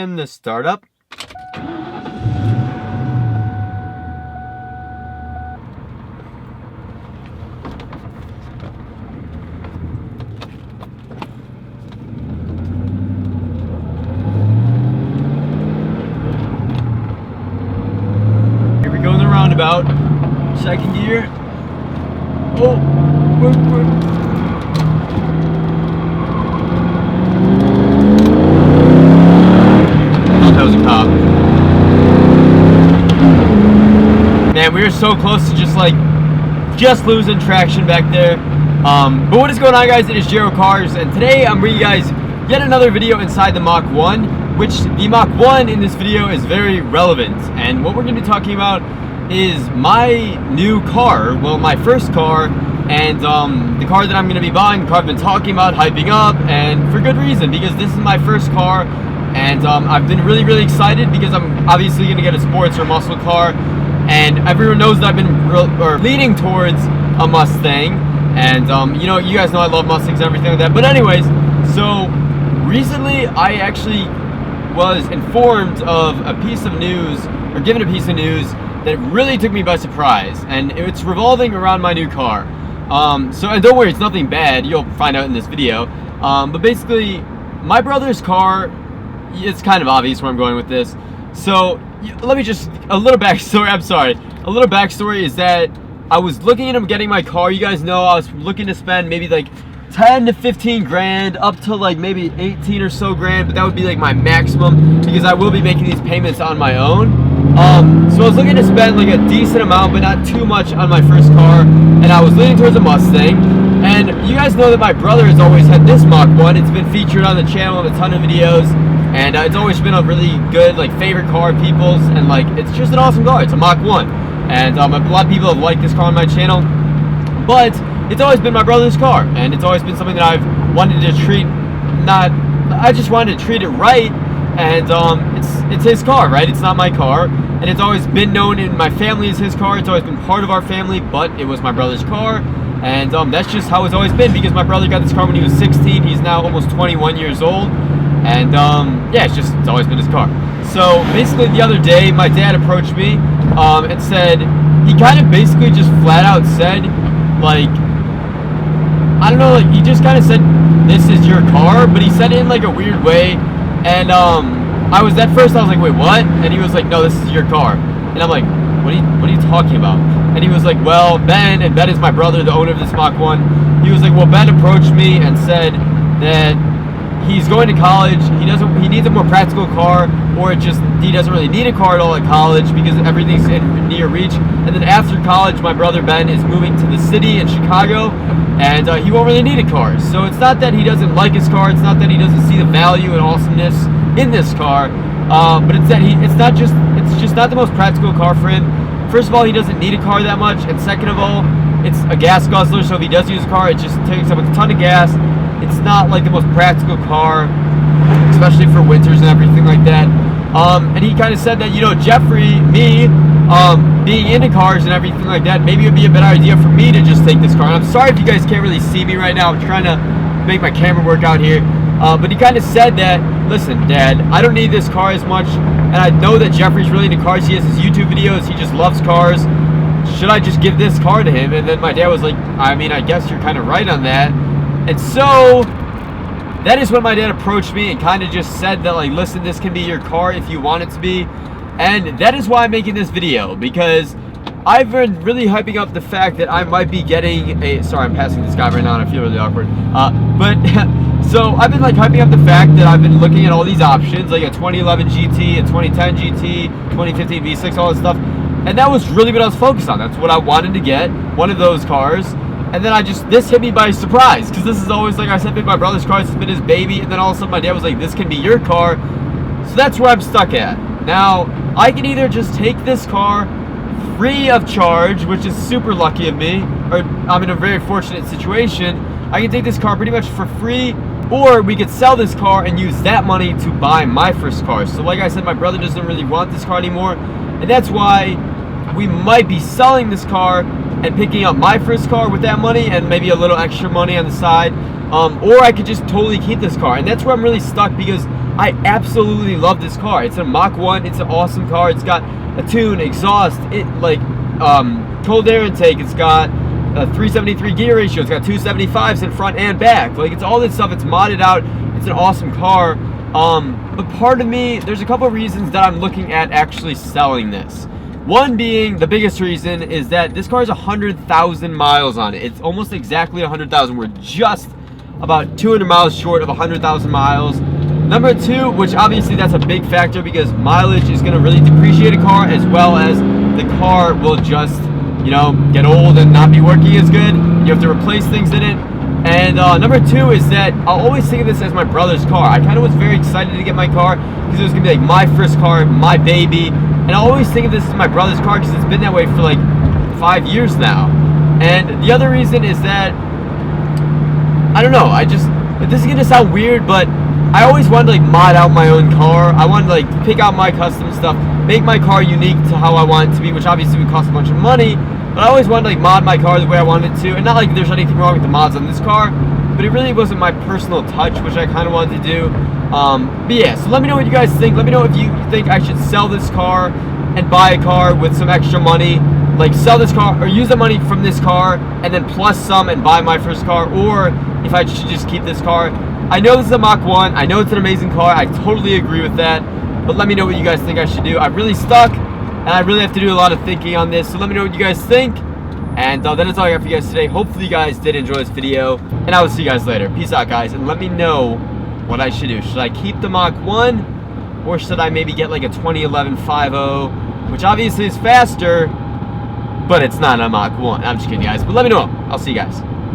program the startup. Here we go in the roundabout. Second gear. Oh, we're that was a cop. Man, we were so close to just losing traction back there. But what is going on, guys? It is Jero Cars, and today I'm bringing you guys yet another video inside the Mach 1, which the Mach 1 in this video is very relevant. And what we're going to be talking about is my new car, well, my first car, and the car that I'm going to be buying, the car I've been talking about, hyping up, and for good reason, because this is my first car. And I've been really excited because I'm obviously going to get a sports or muscle car, and everyone knows that I've been leaning towards a Mustang, and you know, you guys know I love Mustangs and everything like that. But anyways, so recently I actually was informed of a piece of news, or given a piece of news that really took me by surprise, and it's revolving around my new car. So, and don't worry, it's nothing bad, you'll find out in this video, but basically my brother's car, it's kind of obvious where I'm going with this. So let me just, a little backstory is that I was looking into getting my car. You guys know I was looking to spend maybe like 10 to 15 grand, up to like maybe 18 or so grand, but that would be like my maximum because I will be making these payments on my own. So I was looking to spend like a decent amount, but not too much on my first car, and I was leaning towards a Mustang. And you guys know that my brother has always had this Mach 1. It's been featured on the channel in a ton of videos, and it's always been a really good, like, favorite car of people's, and like, it's just an awesome car. It's a Mach 1, and a lot of people have liked this car on my channel, but it's always been my brother's car, and it's always been something that I've wanted to treat, I just wanted to treat it right, and it's his car, right? It's not my car, and it's always been known in my family as his car. It's always been part of our family, but it was my brother's car, and that's just how it's always been, because my brother got this car when he was 16. He's now almost 21 years old. And yeah, it's always been his car. So basically the other day, my dad approached me and said, he kind of basically just flat out said, like, I don't know, like, he just kind of said, this is your car, but he said it in like a weird way. And I was like, wait, what? And he was like, no, this is your car. And I'm like, what are you talking about? And he was like, well, Ben, and Ben is my brother, the owner of this Mach 1. He was like, well, Ben approached me and said that he's going to college. He needs a more practical car, or he doesn't really need a car at all at college because everything's in near reach. And then after college, my brother Ben is moving to the city in Chicago, and he won't really need a car. So it's not that he doesn't like his car. It's not that he doesn't see the value and awesomeness in this car. But it's that it's just not the most practical car for him. First of all, he doesn't need a car that much, and second of all, it's a gas guzzler. So if he does use a car, it just takes up a ton of gas. It's not like the most practical car, especially for winters and everything like that. And he kind of said that, you know, Jeffrey, me, being into cars and everything like that, maybe it would be a better idea for me to just take this car. And I'm sorry if you guys can't really see me right now. I'm trying to make my camera work out here. But he kind of said that, listen, Dad, I don't need this car as much, and I know that Jeffrey's really into cars. He has his YouTube videos. He just loves cars. Should I just give this car to him? And then my dad was like, I mean, I guess you're kind of right on that. And so that is when my dad approached me and kind of just said that, like, listen, this can be your car if you want it to be. And that is why I'm making this video, because I've been really hyping up the fact that I might be getting a, sorry, I'm passing this guy right now and I feel really awkward. So I've been like hyping up the fact that I've been looking at all these options, like a 2011 GT, a 2010 GT, 2015 V6, all this stuff. And that was really what I was focused on. That's what I wanted to get, one of those cars. And then this hit me by surprise, because this is always, like I said, been my brother's car. It's been his baby. And then all of a sudden my dad was like, this can be your car. So that's where I'm stuck at. Now, I can either just take this car free of charge, which is super lucky of me, or I'm in a very fortunate situation. I can take this car pretty much for free, or we could sell this car and use that money to buy my first car. So like I said, my brother doesn't really want this car anymore, and that's why we might be selling this car and picking up my first car with that money and maybe a little extra money on the side, or I could just totally keep this car. And that's where I'm really stuck, because I absolutely love this car. It's a Mach 1. It's an awesome car. It's got a tune, exhaust, cold air intake. It's got a 373 gear ratio. It's got 275s in front and back. Like, it's all this stuff. It's modded out. It's an awesome car. But part of me, there's a couple of reasons that I'm looking at actually selling this. One being, the biggest reason, is that this car has 100,000 miles on it. It's almost exactly 100,000. We're just about 200 miles short of 100,000 miles. Number two, which obviously that's a big factor because mileage is going to really depreciate a car, as well as the car will just, you know, get old and not be working as good. You have to replace things in it. And number two is that I'll always think of this as my brother's car. I kind of was very excited to get my car because it was going to be like my first car, my baby. And I always think of this as my brother's car because it's been that way for like 5 years now. And the other reason is that, I don't know, this is going to sound weird, but I always wanted to like mod out my own car. I wanted to like pick out my custom stuff, make my car unique to how I want it to be, which obviously would cost a bunch of money. But I always wanted to like mod my car the way I wanted it to. And not like there's anything wrong with the mods on this car, but it really wasn't my personal touch, which I kind of wanted to do. But yeah, so let me know what you guys think. Let me know if you think I should sell this car and buy a car with some extra money. Like, sell this car or use the money from this car and then plus some and buy my first car, or if I should just keep this car. I know this is a Mach 1. I know it's an amazing car. I totally agree with that. But let me know what you guys think I should do. I'm really stuck, and I really have to do a lot of thinking on this. So let me know what you guys think. And that is all I got for you guys today. Hopefully you guys did enjoy this video. And I will see you guys later. Peace out, guys. And let me know what I should do. Should I keep the Mach 1? Or should I maybe get like a 2011 5.0? Which obviously is faster, but it's not a Mach 1. I'm just kidding, guys. But let me know. I'll see you guys.